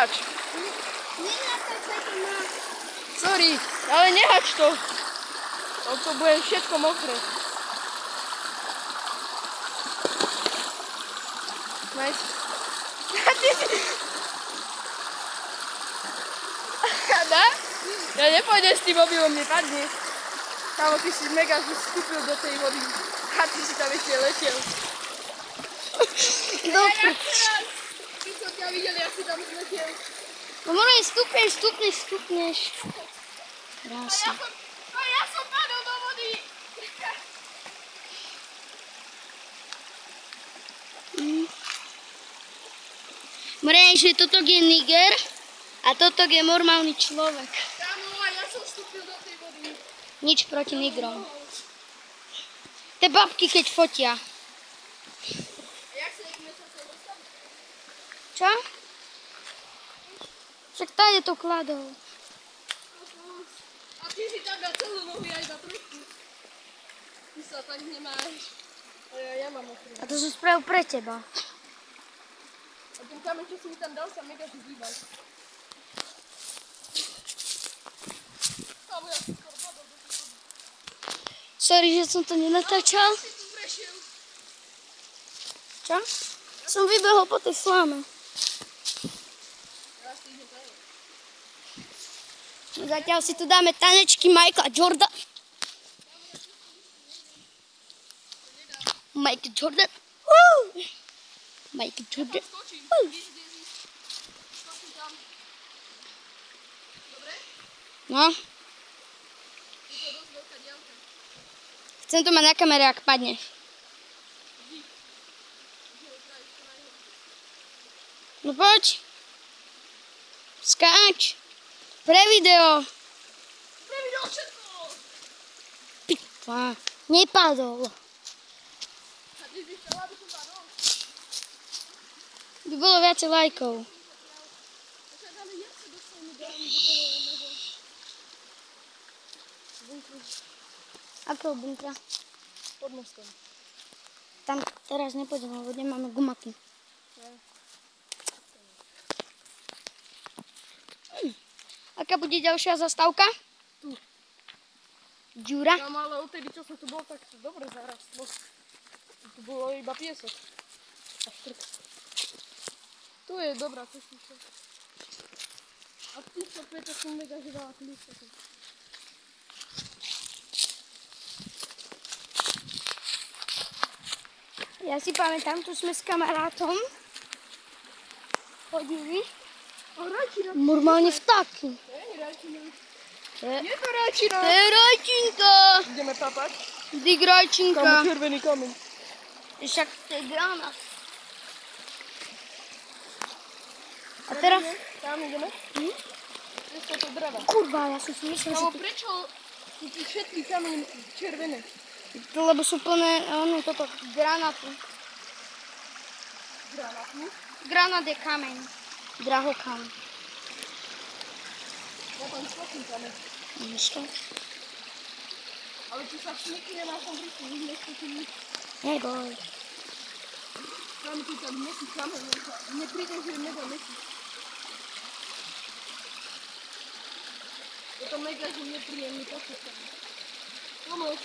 nehač. Nenatáčaj to na... Sorry, ale nehač to. To bude všetko mokré. Nice. Dá? Ja nepôjdem s tým mobilom, nepadne. Kámo, ty si mega vstúpil do tej vody. A ty si tam ešte letel. No, Keď som ťa videl, jak si tam letel. no možno stupneš. Krásne. Ja som padol do vody. Mrej, že toto je Niger a toto je normálny človek. Kámo, a ja som vstúpil do tej vody. Nič proti Nigrom. Te babky keď fotia. Jak sa ideme sa sem dostať? Čo? Však tá je to kladou. A ty si tam dá celú nohu aj za trošku. Ty sa tak nemáš. Ja mám okrem. A to som spravil pre teba. A ten kameň, čo si mi tam dal, sa mega vyhýbal. Kámo, ja som skoro padol do tej vody. Sorry, že som to nenatáčal. Si tu prešiel. Čo? Som vybehol po tej slame. Ja si idem tajať. Zatiaľ si tu dáme tanečky Michaela Jordan. Michael Jordan. Michael Jordan. Skočím. Skočím tam. Dobre? No, Je to dosť veľká diaľka. chcem to mať na kamere, ak padneš. No poď. Skáč. Pre video. Previdel všetko! Pitva. Nepadol. A ty si chcela, aby som padol? By bolo viacej lajkov. Počkaj, ale jak sa dostaneme do toho bunkru? Akého bunkra? Pod mostom. Tam teraz nepôjdeme, lebo nemáme gumaky. Aká bude ďalšia zastávka? Tu. Ďura? Tam ale odtedy, čo som tu bol, tak to dobre zarastlo. Tu bolo iba piesok. A štrk. Tu je dobrá cestička. A v týchto květech som mega židala klíčka. Ja si pamätám, tu sme s kamarátom chodili. A rajčina. Normálne vtáky. To je rajčina. Je Je to rajčina. rajčinka. Ideme papať. Dig rajčinka. Tam je červený kameň. Však to je granát. A teraz... Tam ideme. Prečo to dreva? Kurva, ja som si myslel, že... Kámo, prečo sú tu všetky kamene červené? Lebo sú plné, toto, granátu. Granátnu? Granát je kameň. Drahokam. Ja tam skočím kameň. Ešte? Ale tu sa všnikne na tom brysku, už neskočím nič. Neboj. Tam tu tak mesí kameň, nepríde, že nebo mesí. Je to mega, že nepríjemný pocit. Pomoc.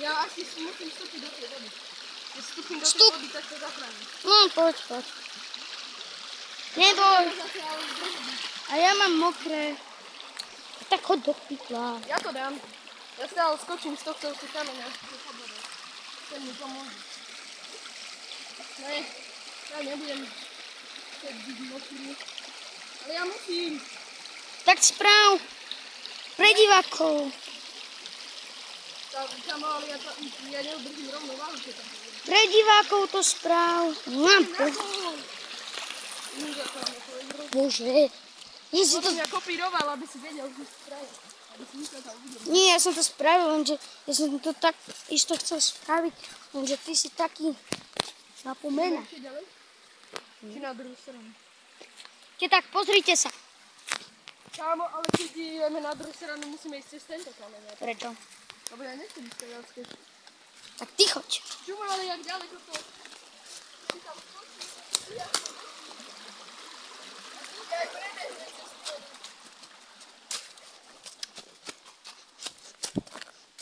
Ja asi musím vstúpiť do tej vody. Keď vstúpim do tej vody, tak to zachránim. No, poď. Neboj. A ja mám mokré. Tak choď do pytla. Ja to dám. Ja stále skočím z tohto kameňa. Ten mi pomôže. Ne, ja nebudem byť mokrý. Ale ja musím. Tak správ. Pre divákov. Kámo, ale ja neudržím rovno váhu, keď tam budem. Pre divákov to správ. Bože. Ja si to... Som ja kopíroval, aby si vedel, že si spravil. Aby si myslel, že uvidel. Nie, ja som to spravil, lenže ja som to tak isto chcel spraviť, lenže ty si taký napomena. Ešte ďalej? Či na druhú stranu? Keď tak, pozrite sa. Kámo, ale keď ideme na druhú stranu, musíme ísť cez tento kameň. Prečo? Lebo ja nechcem ísť teraz, keď... Tak ty choď. Čumo, ale jak ďaleko to... Ty tam skočíš.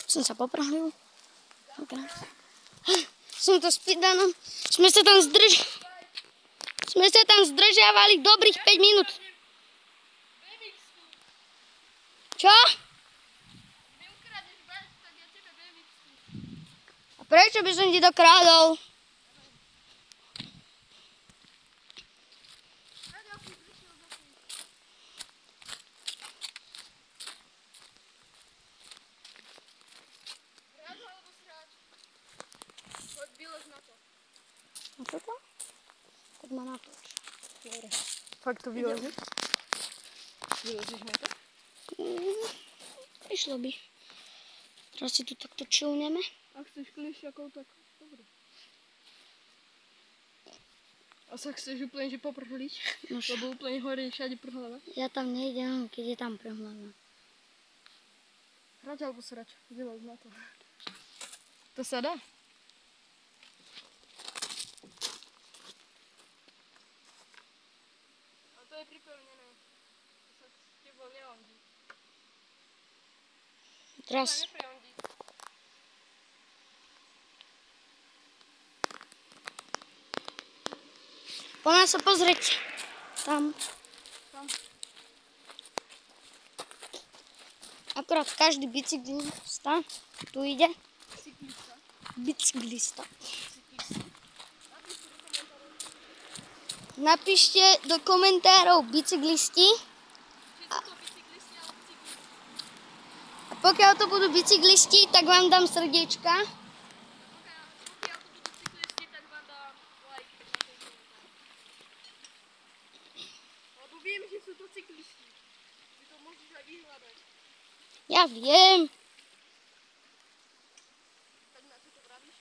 Som sa poprahlil. Som to s Pidanom. Sme sa tam zdržiavali dobrých 5 minút. Čo? A prečo by som ti to krádol? A toto? Tak ma natoč. Dobre. Fakt to vyložíš? Vyložíš na to? Išlo by. Teraz si tu takto čilneme. Ak chceš klišťakov, tak dobre. A sa chceš úplne že poprhliť? Lebo úplne hore všade prhlava. Ja tam nejdem, keď je tam prehľadná. Hrať alebo srať? Vylož na to. To sa dá? A to je pripevnené. To sa s tebou neondí. Teraz poďme sa pozrieť. Tam. Akurát každý bicyklista tu ide. Bicyklista. Napíšte do komentárov bicyklisti. A pokiaľ to budú bicyklisti, tak vám dám srdiečka. Viem, že sú to cyklisti. Ty to môžeš aj vyhľadať. Ja viem. Tak na čo to vravíš?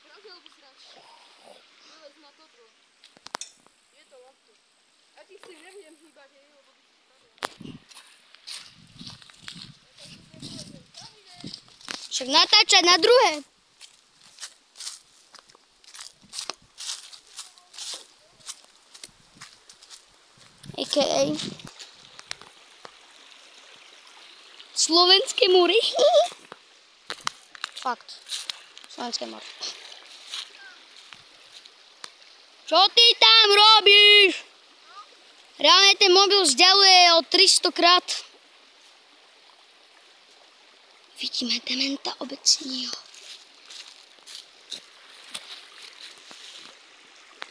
Raz alebo srač. Vylez na toto. Je to ľahko. A ti si neviem hýbať, lebo by si spadla. Však natáčať na druhé. A.k.a. Slovenské múry. Fakt. Slovenské múry. Čo ty tam robíš? Reálne ten mobil vzdialuje o 300 krát. Vidíme dementa obecního.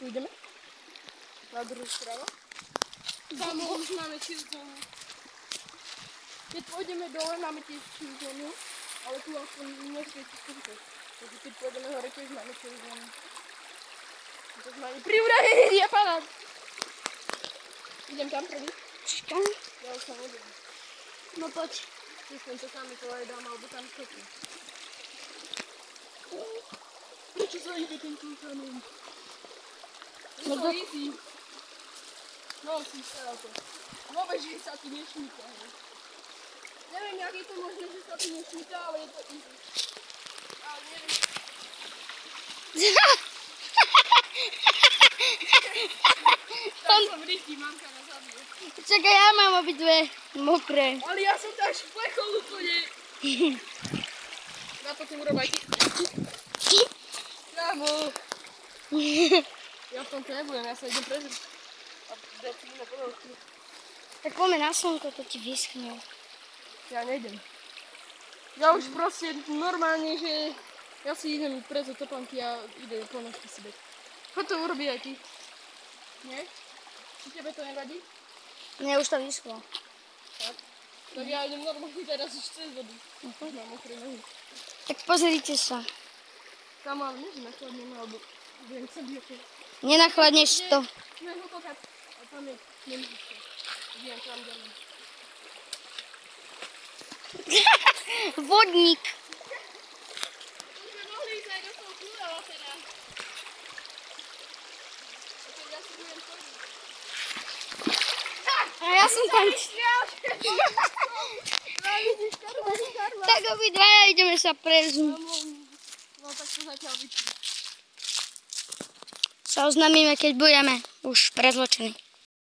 Tu ideme? Na druhú stranu? Tam už máme čilzónu. Keď pôjdeme dole, máme tiež čilzónu, ale tu aspoň nesvieti slnko. Takže keď pôjdeme hore, tiež máme čilzónu. To sme ani privrahení, je panát. Idem tam prvý? Čakám. Ja už sa nebudem. No poď. Myslím, to sami to aj dám, alebo tam skočím. Prečo sa ide tým kúkanom? Je to easy. No, si sa to. Vôbec, že sa ti nešmýka. Neviem, jak je to možné, že sa ti nešmýka, ale je to easy. Ale neviem. Tak som rýchty, mamka na zabije. Čakaj, ja mám obidve mokré. Ale ja som tak šplechol úplne. Na to tým urobaj ti. Kámo. Ja v tomto nebudem, ja sa idem prezrieť. A dať si iné podovky. Tak poďme na slnko, to ti vyschne. Ja nejdem. Ja už proste normálne, že ja si idem prezrieť topánky a idem po nožky si dať. Choď to urobiť aj ty. Nie? Či tebe to nevadí? Mne už to vyschlo. Tak. Tak ja idem normálne teraz už cez vodu. Mám mokré nohy. Tak pozrite sa. Tam ale nie, že nakladneme, alebo budem sa biete. Nenachladneš to. Sme hlbokať. A tam je nemôžete. Idem tam ďalej. Vodník. To sme mohli ísť aj do toho kúrala teda. Keď ja si budem chodiť. A ja som tam... No vidíš, karma. Tak obidvaja ideme sa preznúť. No tak to zatiaľ vyčí. Sa oznámime, keď budeme. už prezločený.